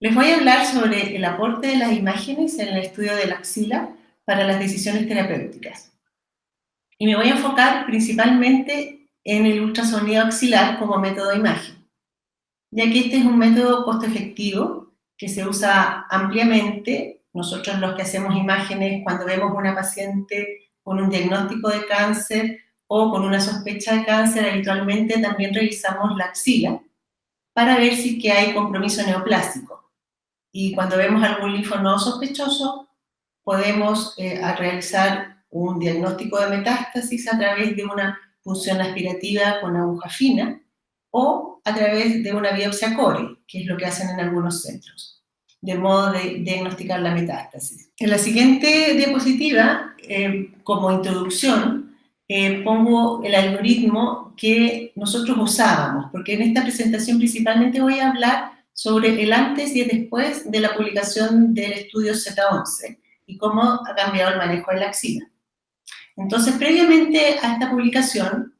Les voy a hablar sobre el aporte de las imágenes en el estudio de la axila para las decisiones terapéuticas. Y me voy a enfocar principalmente en el ultrasonido axilar como método de imagen, ya que este es un método costo efectivo que se usa ampliamente. Nosotros los que hacemos imágenes cuando vemos una paciente con un diagnóstico de cáncer o con una sospecha de cáncer, habitualmente también revisamos la axila para ver si que hay compromiso neoplásico. Y cuando vemos algún linfonodo sospechoso, podemos realizar un diagnóstico de metástasis a través de una punción aspirativa con aguja fina o a través de una biopsia core, que es lo que hacen en algunos centros, de modo de diagnosticar la metástasis. En la siguiente diapositiva, como introducción, pongo el algoritmo que nosotros usábamos, porque en esta presentación principalmente voy a hablar sobre el antes y el después de la publicación del estudio Z11 y cómo ha cambiado el manejo de la axila. Entonces, previamente a esta publicación,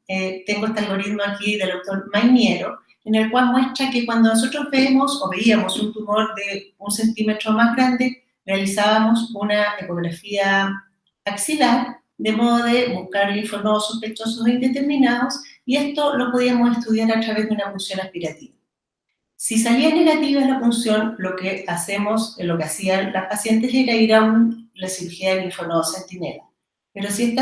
tengo este algoritmo aquí del doctor Mainiero, en el cual muestra que cuando nosotros vemos o veíamos un tumor de 1 centímetro más grande, realizábamos una ecografía axilar, de modo de buscar linfonodos sospechosos e indeterminados, y esto lo podíamos estudiar a través de una punción aspirativa. Si salía negativa la punción, lo que hacían las pacientes era ir a la cirugía de linfonodo centinela. Pero si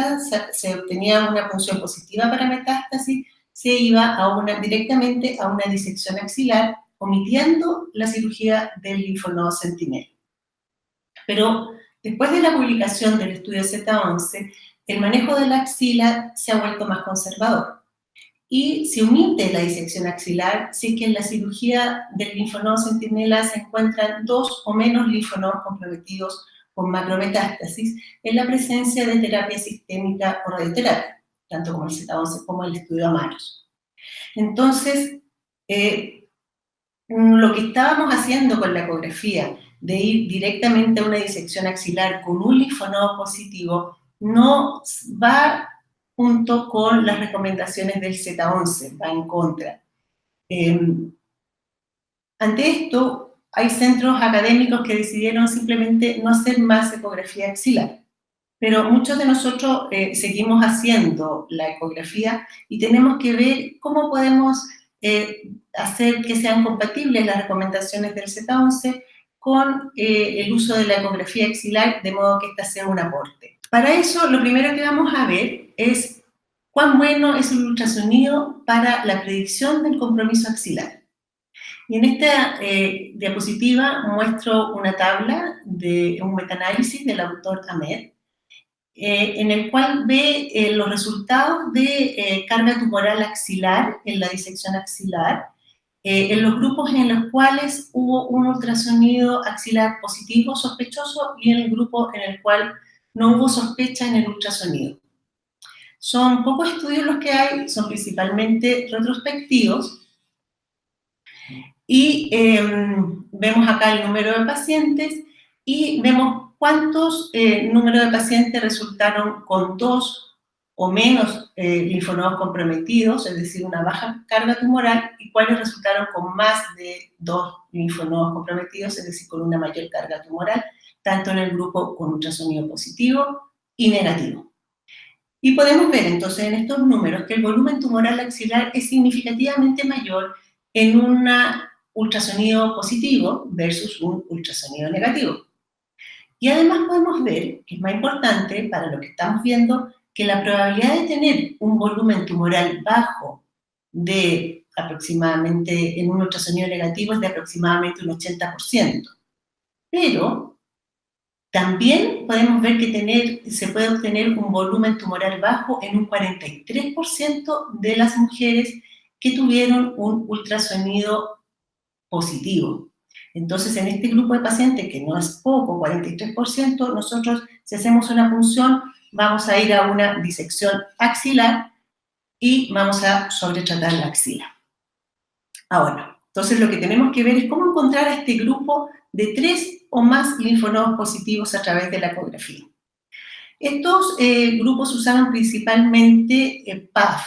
se obtenía una punción positiva para metástasis, se iba directamente a una disección axilar, omitiendo la cirugía del linfonodo centinela. Pero después de la publicación del estudio Z11, el manejo de la axila se ha vuelto más conservador. Y se omite la disección axilar si es que en la cirugía del linfonodo centinela se encuentran 2 o menos linfonodos comprometidos con macrometástasis en la presencia de terapia sistémica o radioterapia, tanto como el Z11 como el estudio Amaros. Entonces, lo que estábamos haciendo con la ecografía, de ir directamente a una disección axilar con un linfonodo positivo, no va junto con las recomendaciones del Z11, va en contra. Ante esto, hay centros académicos que decidieron simplemente no hacer más ecografía axilar, pero muchos de nosotros seguimos haciendo la ecografía y tenemos que ver cómo podemos hacer que sean compatibles las recomendaciones del Z11 con el uso de la ecografía axilar, de modo que esta sea un aporte. Para eso, lo primero que vamos a ver es cuán bueno es el ultrasonido para la predicción del compromiso axilar. Y en esta diapositiva muestro una tabla de un metaanálisis del autor Ahmed, en el cual ve los resultados de carga tumoral axilar en la disección axilar, en los grupos en los cuales hubo un ultrasonido axilar positivo sospechoso y en el grupo en el cual no hubo sospecha en el ultrasonido. Son pocos estudios los que hay, son principalmente retrospectivos, y vemos acá el número de pacientes y vemos cuántos números de pacientes resultaron con 2 o menos linfonodos comprometidos, es decir, una baja carga tumoral, y cuáles resultaron con más de 2 linfonodos comprometidos, es decir, con una mayor carga tumoral, tanto en el grupo con ultrasonido positivo y negativo. Y podemos ver entonces en estos números que el volumen tumoral axilar es significativamente mayor en un ultrasonido positivo versus un ultrasonido negativo. Y además podemos ver, que es más importante para lo que estamos viendo, que la probabilidad de tener un volumen tumoral bajo de aproximadamente, en un ultrasonido negativo, es de aproximadamente un 80%. Pero también podemos ver que se puede obtener un volumen tumoral bajo en un 43% de las mujeres que tuvieron un ultrasonido positivo. Entonces, en este grupo de pacientes, que no es poco, 43%, nosotros, si hacemos una punción, vamos a ir a una disección axilar y vamos a sobretratar la axila. Ahora, entonces lo que tenemos que ver es cómo encontrar a este grupo de 3 o más linfonodos positivos a través de la ecografía. Estos grupos usaban principalmente PAF,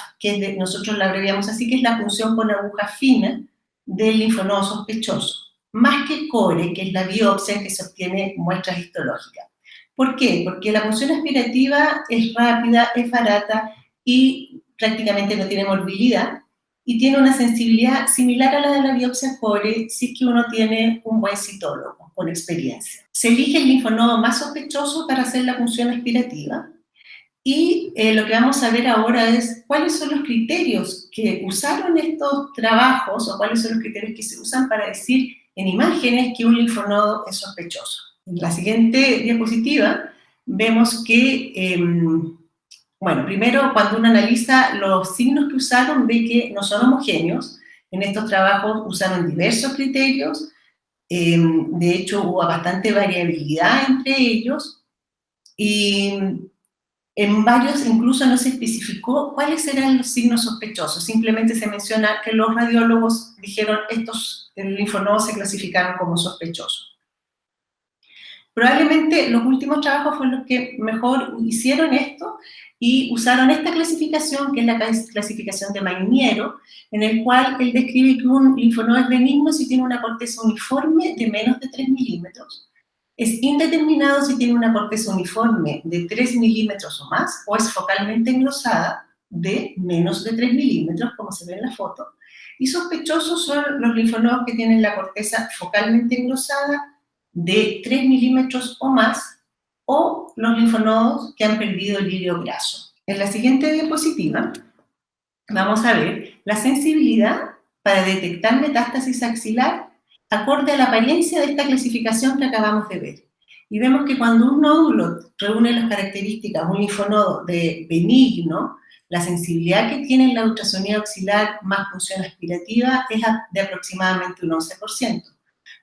nosotros la abreviamos así, que es la punción con aguja fina del linfonodo sospechoso. más que core, que es la biopsia en que se obtiene muestras histológicas. ¿Por qué? Porque la punción aspirativa es rápida, es barata y prácticamente no tiene morbilidad y tiene una sensibilidad similar a la de la biopsia core si es que uno tiene un buen citólogo con experiencia. Se elige el linfonodo más sospechoso para hacer la punción aspirativa y lo que vamos a ver ahora es cuáles son los criterios que usaron estos trabajos o cuáles son los criterios que se usan para decir en imágenes que un linfonodo es sospechoso. En la siguiente diapositiva vemos que, bueno, primero cuando uno analiza los signos que usaron ve que no son homogéneos. En estos trabajos usaron diversos criterios, de hecho hubo bastante variabilidad entre ellos y en varios incluso no se especificó cuáles eran los signos sospechosos, simplemente se menciona que los radiólogos dijeron estos linfonodos se clasificaron como sospechosos. Probablemente los últimos trabajos fueron los que mejor hicieron esto y usaron esta clasificación, que es la clasificación de Magniero, en el cual él describe que un linfonodo es benigno si tiene una corteza uniforme de menos de 3 milímetros, es indeterminado si tiene una corteza uniforme de 3 milímetros o más, o es focalmente engrosada de menos de 3 milímetros, como se ve en la foto, y sospechosos son los linfonodos que tienen la corteza focalmente engrosada de 3 milímetros o más, o los linfonodos que han perdido el hilio graso. En la siguiente diapositiva vamos a ver la sensibilidad para detectar metástasis axilar acorde a la apariencia de esta clasificación que acabamos de ver. Y vemos que cuando un nódulo reúne las características, un linfonodo de benigno, la sensibilidad que tiene en la ultrasonido axilar más punción aspirativa es de aproximadamente un 11%.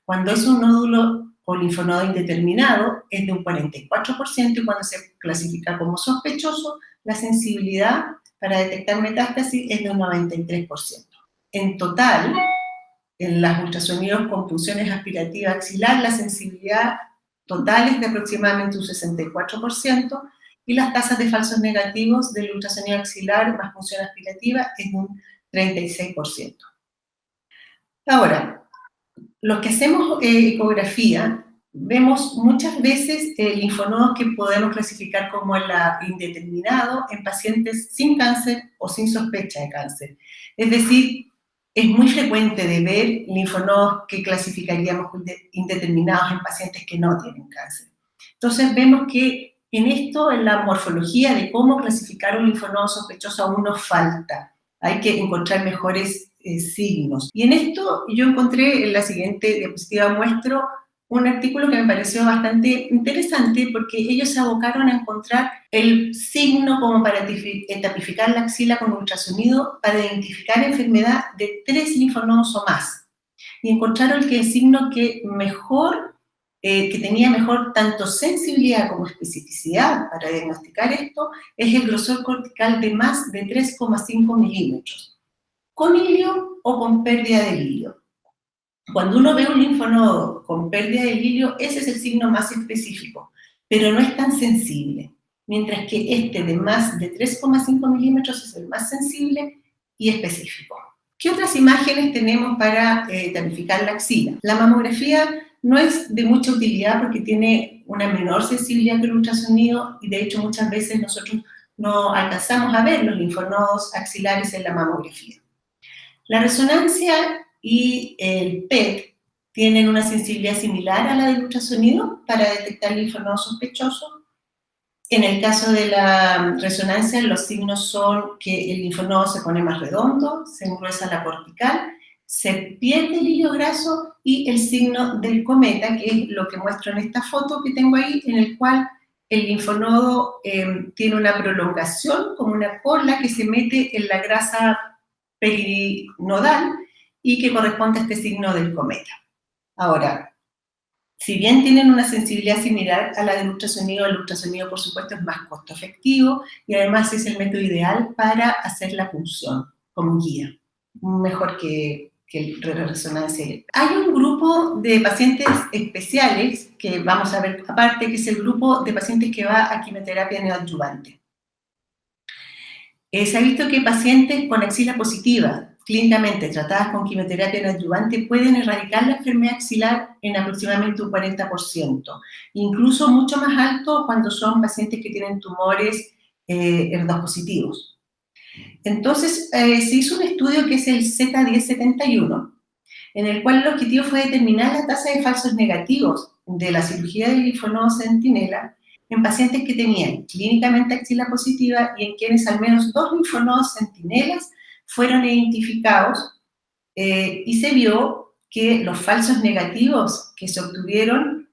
Cuando es un nódulo o linfonodo indeterminado es de un 44% y cuando se clasifica como sospechoso, la sensibilidad para detectar metástasis es de un 93%. En total, en las ultrasonidos con punciones aspirativas axilar, la sensibilidad total es de aproximadamente un 64% y las tasas de falsos negativos del ultrasonido axilar más punción aspirativa es de un 36%. Ahora, los que hacemos ecografía, vemos muchas veces linfonodos que podemos clasificar como indeterminado en pacientes sin cáncer o sin sospecha de cáncer. Es decir, es muy frecuente de ver linfonodos que clasificaríamos indeterminados en pacientes que no tienen cáncer. Entonces vemos que en esto, en la morfología de cómo clasificar un linfonodo sospechoso aún nos falta. Hay que encontrar mejores signos. Y en esto yo encontré, en la siguiente diapositiva muestro un artículo que me pareció bastante interesante porque ellos se abocaron a encontrar el signo como para tapificar la axila con ultrasonido para identificar enfermedad de 3 linfonodos o más. Y encontraron que el signo que mejor, que tenía mejor tanto sensibilidad como especificidad para diagnosticar esto, es el grosor cortical de más de 3,5 milímetros, con hilio o con pérdida del hilio. Cuando uno ve un linfonodo con pérdida del hilio, ese es el signo más específico, pero no es tan sensible, mientras que este de más de 3,5 milímetros es el más sensible y específico. ¿Qué otras imágenes tenemos para tapificar la axila? La mamografía no es de mucha utilidad porque tiene una menor sensibilidad que el ultrasonido y de hecho muchas veces nosotros no alcanzamos a ver los linfonodos axilares en la mamografía. La resonancia y el PET tienen una sensibilidad similar a la del ultrasonido para detectar linfonodos sospechosos. En el caso de la resonancia, los signos son que el linfonodo se pone más redondo, se engruesa la cortical, se pierde el hilio graso y el signo del cometa, que es lo que muestro en esta foto que tengo ahí, en el cual el linfonodo tiene una prolongación, como una cola que se mete en la grasa perinodal y que corresponde a este signo del cometa. Ahora, si bien tienen una sensibilidad similar a la del ultrasonido, el ultrasonido por supuesto es más costo efectivo y además es el método ideal para hacer la punción como guía, mejor que la resonancia. Hay un grupo de pacientes especiales que vamos a ver aparte, que es el grupo de pacientes que va a quimioterapia neoadyuvante. Se ha visto que pacientes con axila positiva, clínicamente tratadas con quimioterapia neoadyuvante pueden erradicar la enfermedad axilar en aproximadamente un 40%, incluso mucho más alto cuando son pacientes que tienen tumores HER2 positivos. Entonces, se hizo un estudio que es el Z1071, en el cual el objetivo fue determinar la tasa de falsos negativos de la cirugía del linfonodo centinela en pacientes que tenían clínicamente axila positiva y en quienes al menos 2 linfonodos centinelas fueron identificados, y se vio que los falsos negativos que se obtuvieron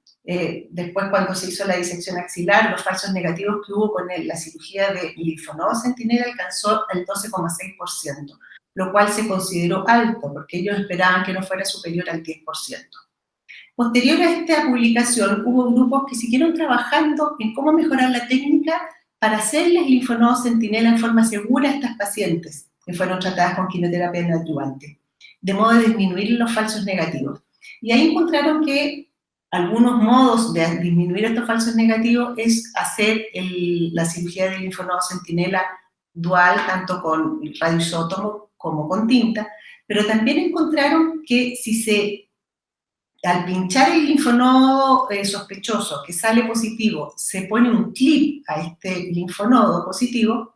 después cuando se hizo la disección axilar, los falsos negativos que hubo con la cirugía de linfonodo centinela alcanzó el 12,6%, lo cual se consideró alto porque ellos esperaban que no fuera superior al 10%. Posterior a esta publicación, hubo grupos que siguieron trabajando en cómo mejorar la técnica para hacerles linfonodo centinela en forma segura a estas pacientes que fueron tratadas con quimioterapia neoadyuvante, de modo de disminuir los falsos negativos. Y ahí encontraron que algunos modos de disminuir estos falsos negativos es hacer la cirugía del linfonodo centinela dual, tanto con radioisótomo como con tinta, pero también encontraron que al pinchar el linfonodo sospechoso que sale positivo, se pone un clip a este linfonodo positivo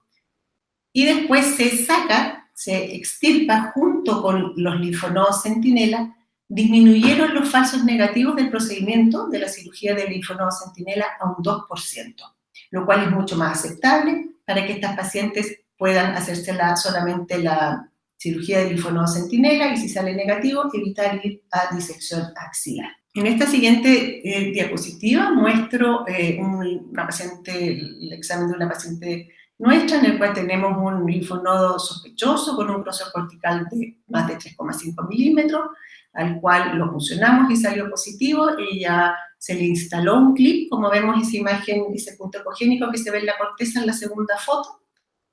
y después se saca, se extirpa junto con los linfonodos centinela, disminuyeron los falsos negativos del procedimiento de la cirugía del linfonodo centinela a un 2%, lo cual es mucho más aceptable para que estas pacientes puedan hacerse solamente la cirugía del linfonodo centinela y si sale negativo, evitar ir a disección axilar. En esta siguiente diapositiva muestro el examen de una paciente nuestra, en el cual tenemos un linfonodo sospechoso con un grosor cortical de más de 3,5 milímetros, al cual lo funcionamos y salió positivo. Ella se le instaló un clip, como vemos esa imagen, ese punto ecogénico que se ve en la corteza en la segunda foto,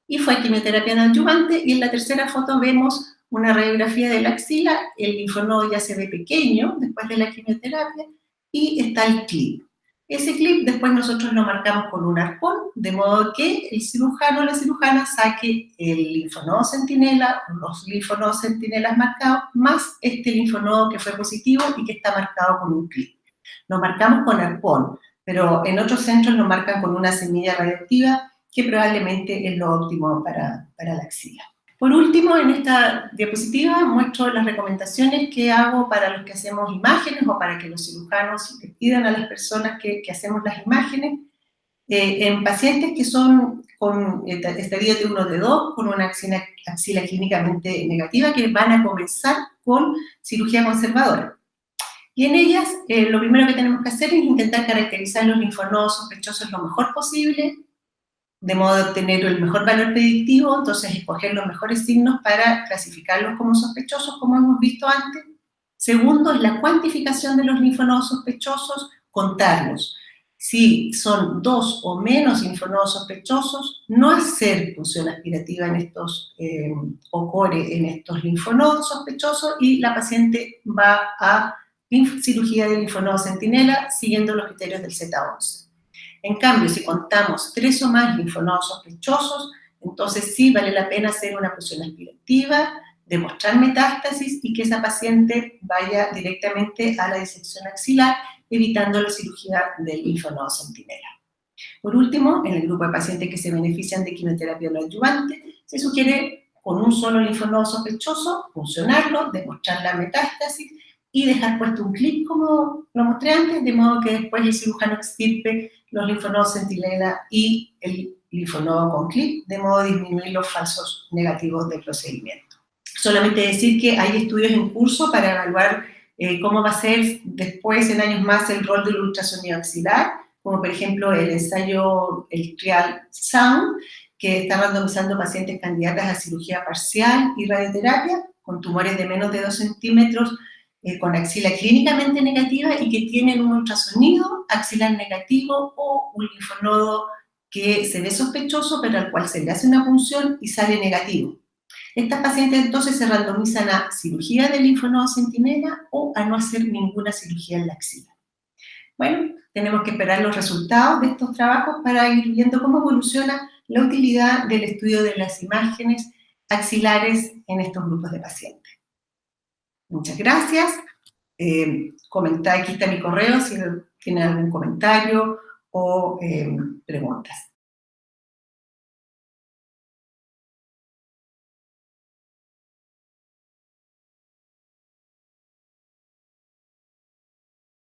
y fue quimioterapia neoadyuvante, y en la tercera foto vemos una radiografía de la axila, el linfonodo ya se ve pequeño después de la quimioterapia, y está el clip. Ese clip después nosotros lo marcamos con un arpón, de modo que el cirujano o la cirujana saque el linfonodo centinela, los linfonodos centinelas marcados, más este linfonodo que fue positivo y que está marcado con un clip. Lo marcamos con arpón, pero en otros centros lo marcan con una semilla radioactiva, que probablemente es lo óptimo para la axila. Por último, en esta diapositiva muestro las recomendaciones que hago para los que hacemos imágenes o para que los cirujanos le pidan a las personas que hacemos las imágenes. En pacientes que son con estadio T1 T2, con una axila clínicamente negativa, que van a comenzar con cirugía conservadora. Y en ellas, lo primero que tenemos que hacer es intentar caracterizar los linfonodos sospechosos lo mejor posible, de modo de obtener el mejor valor predictivo, entonces escoger los mejores signos para clasificarlos como sospechosos, como hemos visto antes. Segundo, es la cuantificación de los linfonodos sospechosos, contarlos. Si son 2 o menos linfonodos sospechosos, no hacer punción aspirativa en estos, o core en estos linfonodos sospechosos, y la paciente va a cirugía de linfonodo centinela siguiendo los criterios del Z11. En cambio, si contamos 3 o más linfonodos sospechosos, entonces sí vale la pena hacer una punción aspirativa, demostrar metástasis y que esa paciente vaya directamente a la disección axilar, evitando la cirugía del linfonodo centinela. Por último, en el grupo de pacientes que se benefician de quimioterapia neoadyuvante, se sugiere con un solo linfonodo sospechoso funcionarlo, demostrar la metástasis y dejar puesto un clip como lo mostré antes, de modo que después el cirujano extirpe los linfonodos centinela y el linfonodo con clip, de modo de disminuir los falsos negativos del procedimiento. Solamente decir que hay estudios en curso para evaluar cómo va a ser después, en años más, el rol del ultrasonido axilar, como por ejemplo el ensayo, el trial SOUND, que está randomizando pacientes candidatas a cirugía parcial y radioterapia con tumores de menos de 2 centímetros, con axila clínicamente negativa y que tienen un ultrasonido axilar negativo o un linfonodo que se ve sospechoso, pero al cual se le hace una punción y sale negativo. Estas pacientes entonces se randomizan a cirugía del linfonodo centinela o a no hacer ninguna cirugía en la axila. Bueno, tenemos que esperar los resultados de estos trabajos para ir viendo cómo evoluciona la utilidad del estudio de las imágenes axilares en estos grupos de pacientes. Muchas gracias. Aquí está mi correo si tienen algún comentario o preguntas.